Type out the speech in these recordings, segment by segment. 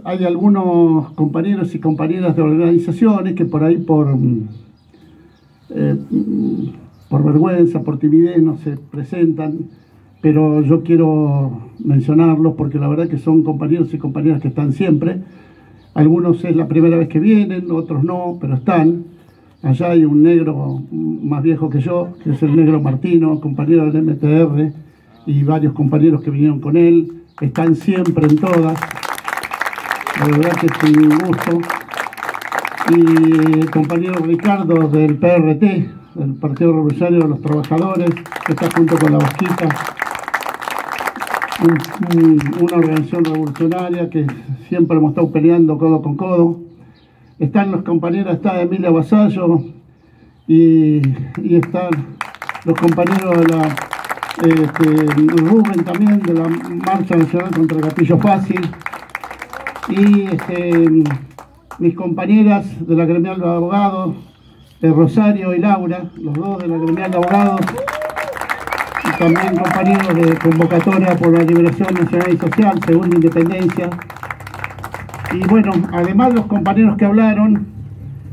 Hay algunos compañeros y compañeras de organizaciones que por ahí por vergüenza, por timidez no se presentan, pero yo quiero mencionarlos porque la verdad que son compañeros y compañeras que están siempre. Algunos es la primera vez que vienen, otros no, pero están. Allá hay un negro más viejo que yo, que es el negro Martino, compañero del MTR, y varios compañeros que vinieron con él. Están siempre en todas. La verdad que es un gusto. Y el compañero Ricardo del PRT, del Partido Revolucionario de los Trabajadores, que está junto con la Vasquita, una organización revolucionaria que siempre hemos estado peleando codo con codo. Están los compañeros, está Emilia Vasallo y están los compañeros de la Rubén también, de la Marcha Nacional contra el Gatillo Fácil, y mis compañeras de la Gremial de Abogados, Rosario y Laura, los dos de la Gremial de Abogados, y también compañeros de Convocatoria por la Liberación Nacional y Social, Segunda Independencia. Y bueno, además los compañeros que hablaron,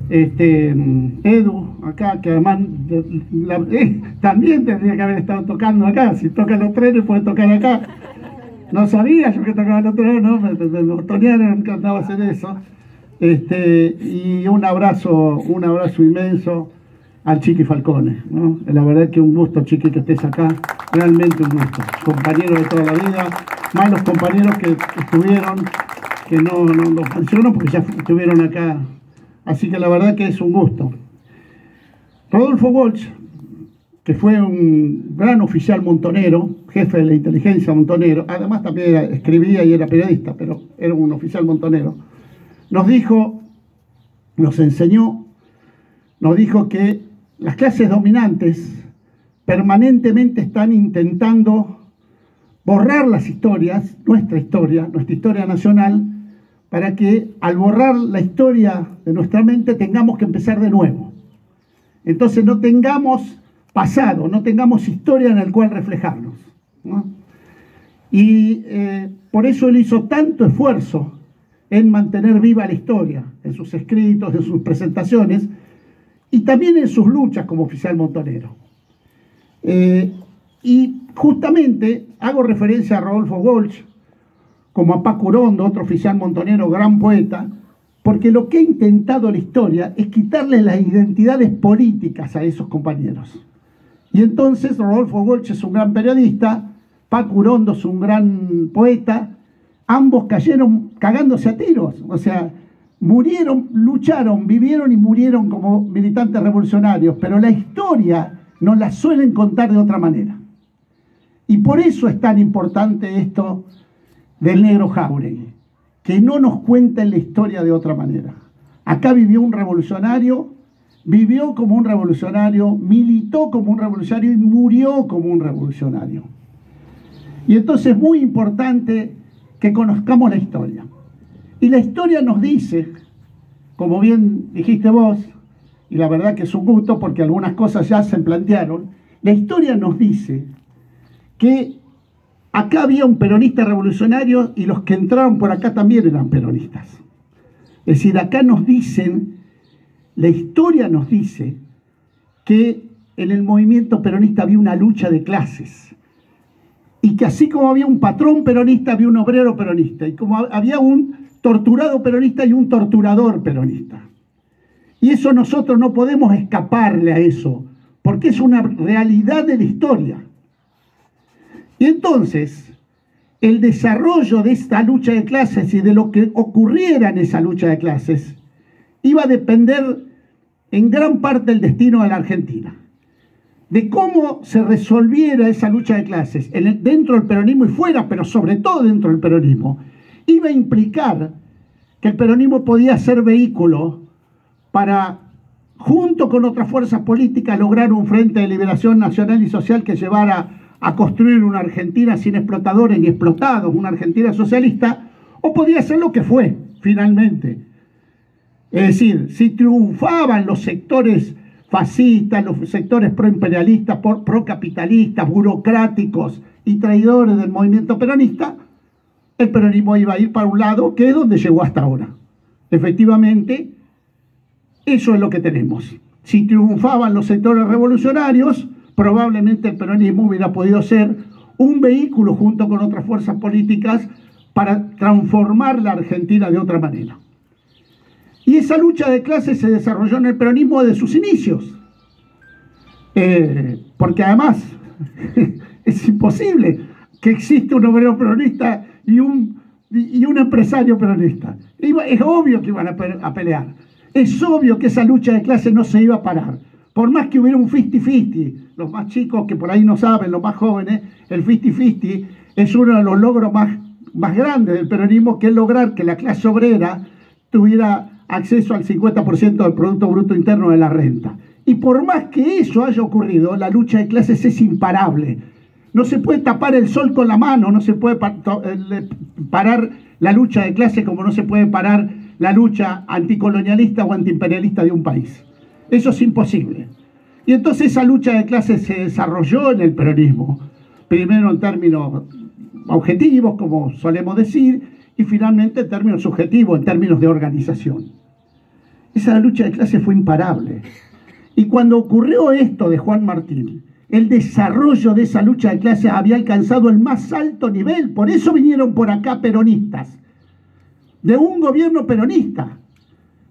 Edu, acá, que además también tendría que haber estado tocando acá. Si tocan los trenes puede tocar acá. No sabía yo que tocaba los trenes, ¿no? Me botonearon, me encantaba hacer eso. Y un abrazo inmenso al Chiqui Falcone, ¿no? La verdad que un gusto, Chiqui, que estés acá, realmente un gusto. Compañero de toda la vida, más los compañeros que estuvieron, que no los menciono porque ya estuvieron acá. Así que la verdad que es un gusto. Rodolfo Walsh, que fue un gran oficial montonero, jefe de la inteligencia montonero, además también escribía y era periodista, pero era un oficial montonero, nos dijo, nos enseñó, nos dijo que las clases dominantes permanentemente están intentando borrar las historias, nuestra historia nacional, para que al borrar la historia de nuestra mente tengamos que empezar de nuevo. Entonces no tengamos pasado, no tengamos historia en el cual reflejarnos, ¿no? Y por eso él hizo tanto esfuerzo en mantener viva la historia, en sus escritos, en sus presentaciones, y también en sus luchas como oficial montonero. Y justamente hago referencia a Rodolfo Walsh, como a Paco Urondo, otro oficial montonero, gran poeta, porque lo que ha intentado la historia es quitarle las identidades políticas a esos compañeros. Y entonces Rodolfo Walsh es un gran periodista, Paco Urondo es un gran poeta, ambos cayeron cagándose a tiros, o sea, murieron, lucharon, vivieron y murieron como militantes revolucionarios, pero la historia nos la suelen contar de otra manera. Y por eso es tan importante esto del negro Jáuregui, que no nos cuenten la historia de otra manera. Acá vivió un revolucionario, vivió como un revolucionario, militó como un revolucionario y murió como un revolucionario. Y entonces es muy importante que conozcamos la historia. Y la historia nos dice, como bien dijiste vos, y la verdad que es un gusto porque algunas cosas ya se plantearon, la historia nos dice que acá había un peronista revolucionario y los que entraron por acá también eran peronistas. Es decir, acá nos dicen, la historia nos dice que en el movimiento peronista había una lucha de clases. Y que así como había un patrón peronista, había un obrero peronista. Y como había un torturado peronista y un torturador peronista. Y eso nosotros no podemos escaparle a eso, porque es una realidad de la historia. Y entonces, el desarrollo de esta lucha de clases y de lo que ocurriera en esa lucha de clases iba a depender en gran parte del destino de la Argentina. De cómo se resolviera esa lucha de clases dentro del peronismo y fuera, pero sobre todo dentro del peronismo, iba a implicar que el peronismo podía ser vehículo para, junto con otras fuerzas políticas, lograr un frente de liberación nacional y social que llevara a construir una Argentina sin explotadores ni explotados, una Argentina socialista, o podía ser lo que fue, finalmente. Es decir, si triunfaban los sectores fascistas, los sectores proimperialistas, procapitalistas, burocráticos y traidores del movimiento peronista, el peronismo iba a ir para un lado, que es donde llegó hasta ahora. Efectivamente, eso es lo que tenemos. Si triunfaban los sectores revolucionarios, probablemente el peronismo hubiera podido ser un vehículo junto con otras fuerzas políticas para transformar la Argentina de otra manera. Y esa lucha de clases se desarrolló en el peronismo desde sus inicios. Porque además es imposible que exista un obrero peronista y un empresario peronista. Es obvio que iban a pelear. Es obvio que esa lucha de clases no se iba a parar. Por más que hubiera un 50-50, los más chicos que por ahí no saben, los más jóvenes, el 50-50 es uno de los logros más grandes del peronismo, que es lograr que la clase obrera tuviera acceso al 50% del Producto Bruto Interno de la renta. Y por más que eso haya ocurrido, la lucha de clases es imparable. No se puede tapar el sol con la mano, no se puede parar la lucha de clases como no se puede parar la lucha anticolonialista o antiimperialista de un país. Eso es imposible. Y entonces esa lucha de clases se desarrolló en el peronismo, primero en términos objetivos, como solemos decir, y finalmente en términos subjetivos, en términos de organización. Esa lucha de clases fue imparable. Y cuando ocurrió esto de Juan Martín, el desarrollo de esa lucha de clases había alcanzado el más alto nivel. Por eso vinieron por acá peronistas, de un gobierno peronista,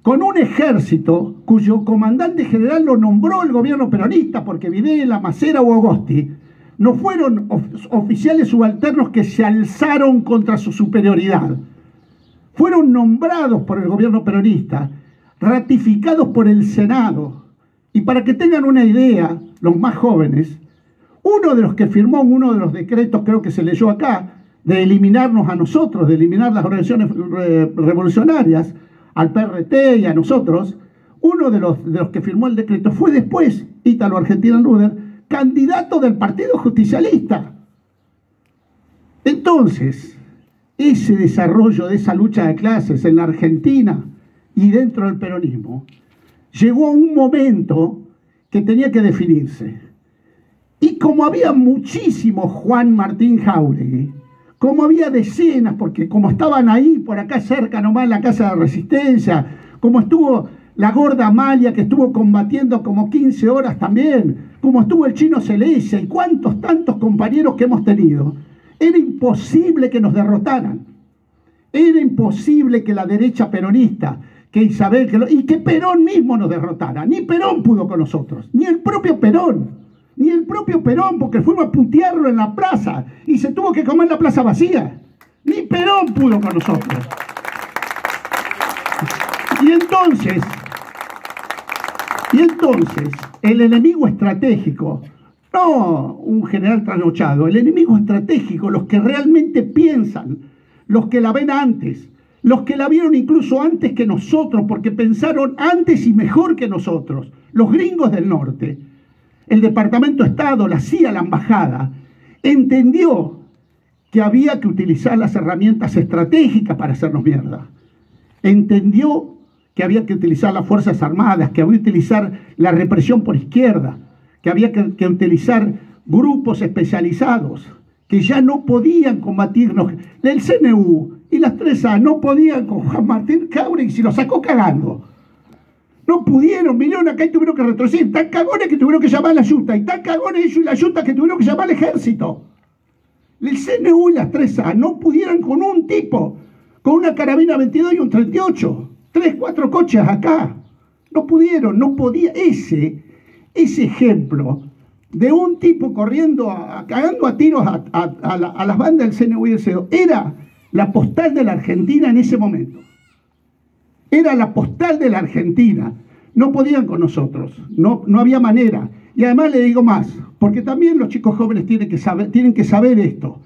con un ejército cuyo comandante general lo nombró el gobierno peronista, porque Videla, Macera o Agosti no fueron oficiales subalternos que se alzaron contra su superioridad. Fueron nombrados por el gobierno peronista, ratificados por el Senado. Y para que tengan una idea, los más jóvenes, uno de los que firmó uno de los decretos, creo que se leyó acá, de eliminarnos a nosotros, de eliminar las organizaciones revolucionarias, al PRT y a nosotros, uno de los que firmó el decreto fue después, Ítalo Argentino Luder, candidato del Partido Justicialista. Entonces, ese desarrollo de esa lucha de clases en la Argentina y dentro del peronismo, llegó a un momento que tenía que definirse. Y como había muchísimos Juan Martín Jáuregui, como había decenas, porque como estaban ahí, por acá cerca nomás, en la Casa de Resistencia, como estuvo la gorda Amalia, que estuvo combatiendo como 15 horas también, como estuvo el Chino Celeste, y cuántos tantos compañeros que hemos tenido, era imposible que nos derrotaran. Era imposible que la derecha peronista, que Isabel, y que Perón mismo nos derrotara. Ni Perón pudo con nosotros, ni el propio Perón. Ni el propio Perón, porque fuimos a putearlo en la plaza y se tuvo que comer la plaza vacía. Ni Perón pudo con nosotros. Y entonces, el enemigo estratégico, no un general trasnochado, el enemigo estratégico, los que realmente piensan, los que la ven antes, los que la vieron incluso antes que nosotros, porque pensaron antes y mejor que nosotros, los gringos del norte, el Departamento de Estado, la CIA, la Embajada, entendió que había que utilizar las herramientas estratégicas para hacernos mierda. Entendió que había que utilizar las Fuerzas Armadas, que había que utilizar la represión por izquierda, que había que utilizar grupos especializados, que ya no podían combatirnos. El CNU y las 3A no podían con Juan Martín Jáuregui, si lo sacó cagando. No pudieron, vinieron acá y tuvieron que retroceder. Tan cagones que tuvieron que llamar a la Junta. Y tan cagones ellos y la Junta que tuvieron que llamar al ejército. El CNU y las 3A no pudieron con un tipo, con una carabina 22 y un 38. 3, 4 coches acá. No pudieron, no podía. Ese ejemplo de un tipo corriendo, cagando a tiros a las bandas del CNU y el CEDO, era la postal de la Argentina en ese momento. Era la postal de la Argentina. No podían con nosotros, no había manera. Y además le digo más, porque también los chicos jóvenes tienen que saber esto.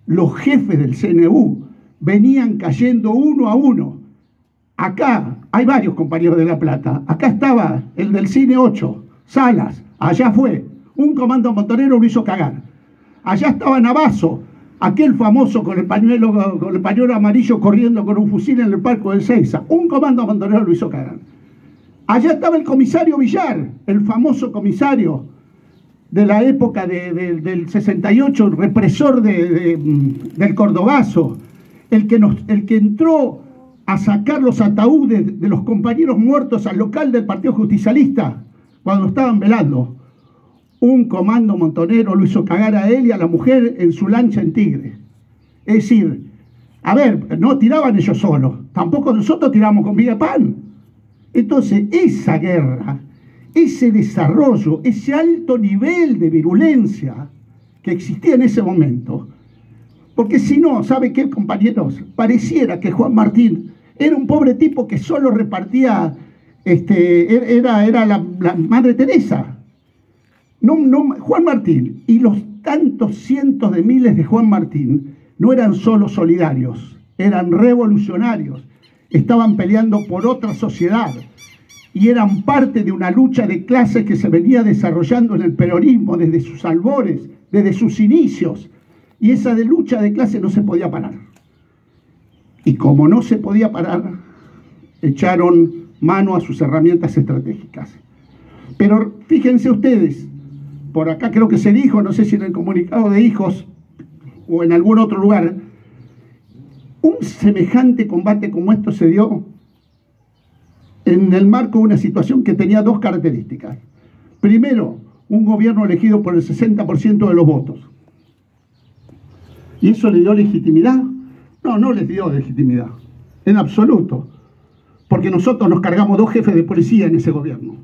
Los jefes del CNU venían cayendo uno a uno. Acá hay varios compañeros de La Plata. Acá estaba el del Cine 8, Salas, allá fue. Un comando montonero lo hizo cagar. Allá estaba Navazo, aquel famoso con el pañuelo amarillo corriendo con un fusil en el Parque del Seiza. Un comando montonero lo hizo cagar. Allá estaba el comisario Villar, el famoso comisario de la época del 68, el represor del Cordobazo, el que entró a sacar los ataúdes de los compañeros muertos al local del Partido Justicialista cuando estaban velando. Un comando montonero lo hizo cagar a él y a la mujer en su lancha en Tigre. Es decir, a ver, no tiraban ellos solos, tampoco nosotros tiramos con miga de pan. Entonces, esa guerra, ese desarrollo, ese alto nivel de virulencia que existía en ese momento, porque si no, ¿sabe qué, compañeros? Pareciera que Juan Martín era un pobre tipo que solo repartía, era la Madre Teresa. Juan Martín y los tantos cientos de miles de Juan Martín no eran solo solidarios, eran revolucionarios, estaban peleando por otra sociedad y eran parte de una lucha de clases que se venía desarrollando en el peronismo desde sus albores, desde sus inicios, y esa lucha de clases no se podía parar. Y como no se podía parar, echaron mano a sus herramientas estratégicas. Pero fíjense ustedes, por acá creo que se dijo, no sé si en el comunicado de Hijos o en algún otro lugar, un semejante combate como esto se dio en el marco de una situación que tenía dos características. Primero, un gobierno elegido por el 60% de los votos. ¿Y eso le dio legitimidad? No, no les dio legitimidad, en absoluto, porque nosotros nos cargamos 2 jefes de policía en ese gobierno.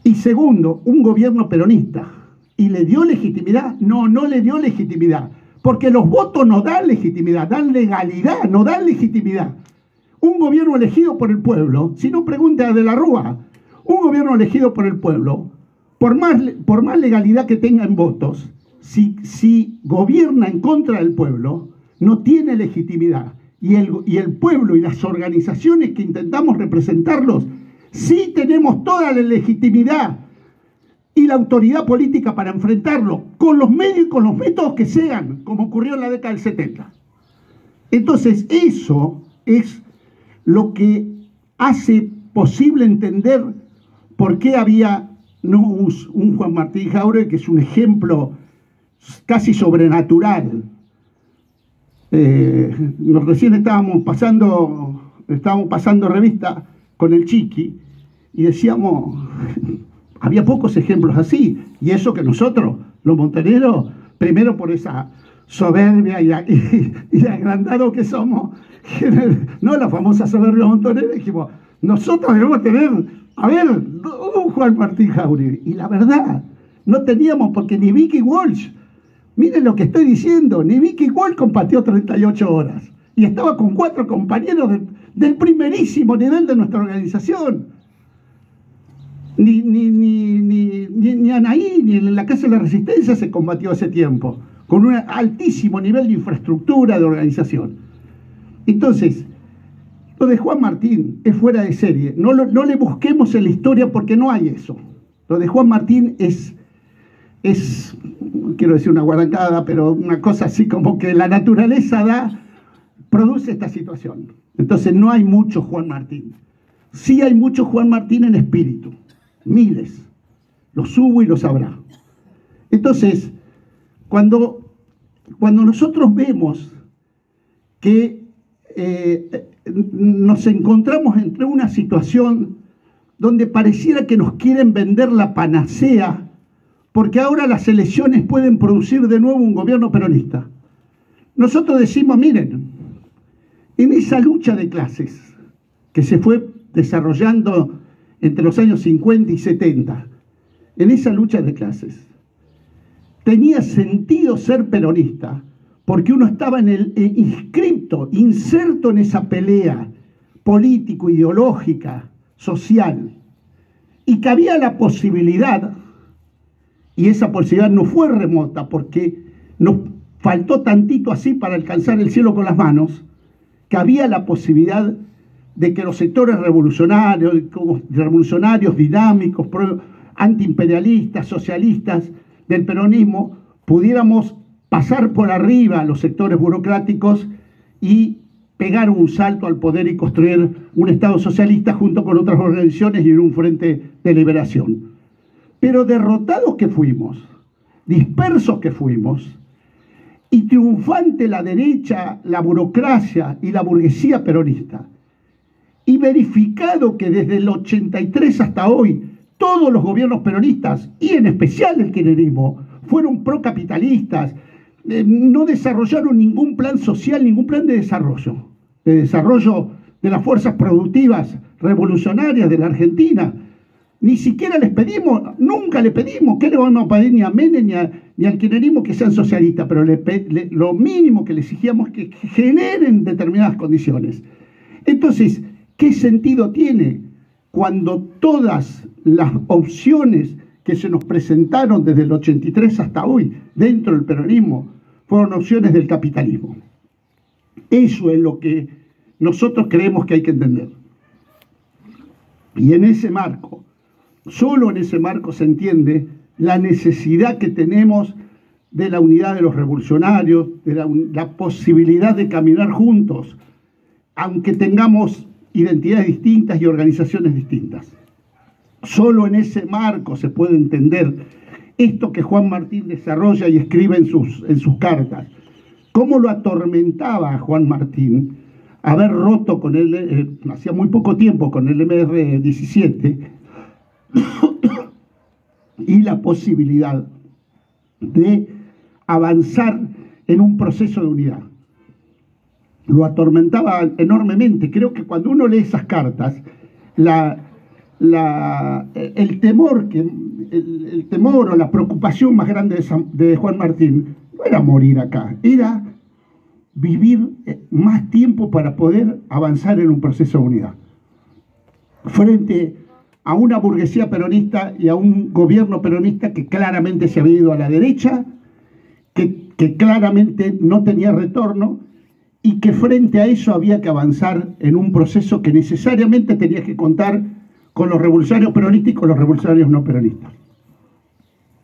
Y segundo, un gobierno peronista. ¿Y le dio legitimidad? No, no le dio legitimidad, porque los votos no dan legitimidad, dan legalidad, no dan legitimidad. Un gobierno elegido por el pueblo, si no pregunta de la Rúa, un gobierno elegido por el pueblo, por más legalidad que tenga en votos, si gobierna en contra del pueblo, no tiene legitimidad. Y el pueblo y las organizaciones que intentamos representarlos, sí tenemos toda la legitimidad y la autoridad política para enfrentarlo, con los medios y con los métodos que sean, como ocurrió en la década del 70. Entonces, eso es lo que hace posible entender por qué había un Juan Martín Jáuregui, que es un ejemplo casi sobrenatural. Recién estábamos pasando revista con el Chiqui y decíamos, había pocos ejemplos así, y eso que nosotros, los montoneros, primero por esa soberbia y agrandado que somos, no la famosa soberbia montonera, dijimos, nosotros debemos tener, a ver, un Juan Martín Jáuregui, y la verdad, no teníamos, porque ni Vicky Walsh, miren lo que estoy diciendo, ni Vicky Walsh combatió 38 horas, y estaba con 4 compañeros del primerísimo nivel de nuestra organización. Ni Anaí, ni en la Casa de la Resistencia se combatió ese tiempo, con un altísimo nivel de infraestructura, de organización. Entonces, lo de Juan Martín es fuera de serie. No le busquemos en la historia porque no hay eso. Lo de Juan Martín es no quiero decir una guarancada, pero una cosa así como que la naturaleza produce esta situación. Entonces no hay mucho Juan Martín. Sí hay mucho Juan Martín en espíritu. Miles. Los hubo y los habrá. Entonces, cuando nosotros vemos que nos encontramos entre una situación donde pareciera que nos quieren vender la panacea, porque ahora las elecciones pueden producir de nuevo un gobierno peronista. Nosotros decimos, miren, en esa lucha de clases que se fue desarrollando entre los años 50 y 70, en esa lucha de clases, tenía sentido ser peronista, porque uno estaba inscripto, inserto en esa pelea político, ideológica, social, y que había la posibilidad, y esa posibilidad no fue remota, porque nos faltó tantito así para alcanzar el cielo con las manos, que había la posibilidad de que los sectores revolucionarios, dinámicos, antiimperialistas, socialistas del peronismo, pudiéramos pasar por arriba a los sectores burocráticos y pegar un salto al poder y construir un Estado socialista junto con otras organizaciones y en un frente de liberación. Pero derrotados que fuimos, dispersos que fuimos, y triunfante la derecha, la burocracia y la burguesía peronista, y verificado que desde el 83 hasta hoy todos los gobiernos peronistas, y en especial el kirchnerismo, fueron procapitalistas, no desarrollaron ningún plan social, ningún plan de desarrollo de las fuerzas productivas revolucionarias de la Argentina. Ni siquiera les pedimos, nunca le pedimos, ¿qué le vamos a pedir ni a Menem ni al kirchnerismo que sean socialistas? Pero lo mínimo que le exigíamos es que generen determinadas condiciones. Entonces, ¿qué sentido tiene cuando todas las opciones que se nos presentaron desde el 83 hasta hoy dentro del peronismo fueron opciones del capitalismo? Eso es lo que nosotros creemos que hay que entender. Y en ese marco, solo en ese marco se entiende la necesidad que tenemos de la unidad de los revolucionarios, de la posibilidad de caminar juntos, aunque tengamos identidades distintas y organizaciones distintas. Solo en ese marco se puede entender esto que Juan Martín desarrolla y escribe en sus cartas. Cómo lo atormentaba a Juan Martín haber roto con él, hacía muy poco tiempo, con el MR-17, y la posibilidad de avanzar en un proceso de unidad. Lo atormentaba enormemente. Creo que cuando uno lee esas cartas, el temor o la preocupación más grande de Juan Martín no era morir acá, era vivir más tiempo para poder avanzar en un proceso de unidad. Frente a una burguesía peronista y a un gobierno peronista que claramente se había ido a la derecha, que claramente no tenía retorno, y que frente a eso había que avanzar en un proceso que necesariamente tenía que contar con los revolucionarios peronistas y con los revolucionarios no peronistas.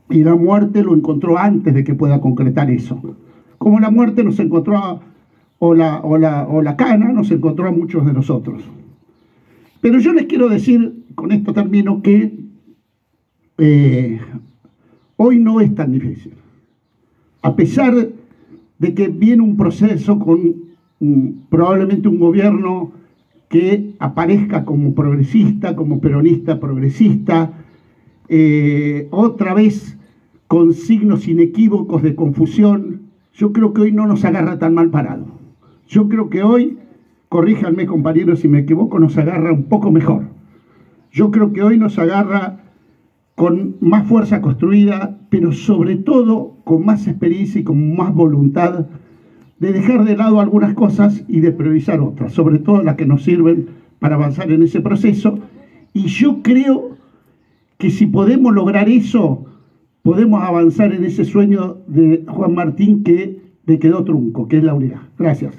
Y la muerte lo encontró antes de que pueda concretar eso. Como la muerte nos encontró, o la cana nos encontró a muchos de nosotros. Pero yo les quiero decir, con esto termino, que hoy no es tan difícil. A pesar de que viene un proceso con probablemente un gobierno que aparezca como progresista, como peronista progresista, otra vez con signos inequívocos de confusión, yo creo que hoy no nos agarra tan mal parado. Yo creo que hoy, corríjanme compañeros si me equivoco, nos agarra un poco mejor. Yo creo que hoy nos agarra con más fuerza construida, pero sobre todo con más experiencia y con más voluntad de dejar de lado algunas cosas y de priorizar otras, sobre todo las que nos sirven para avanzar en ese proceso. Y yo creo que si podemos lograr eso, podemos avanzar en ese sueño de Juan Martín que le quedó trunco, que es la unidad. Gracias.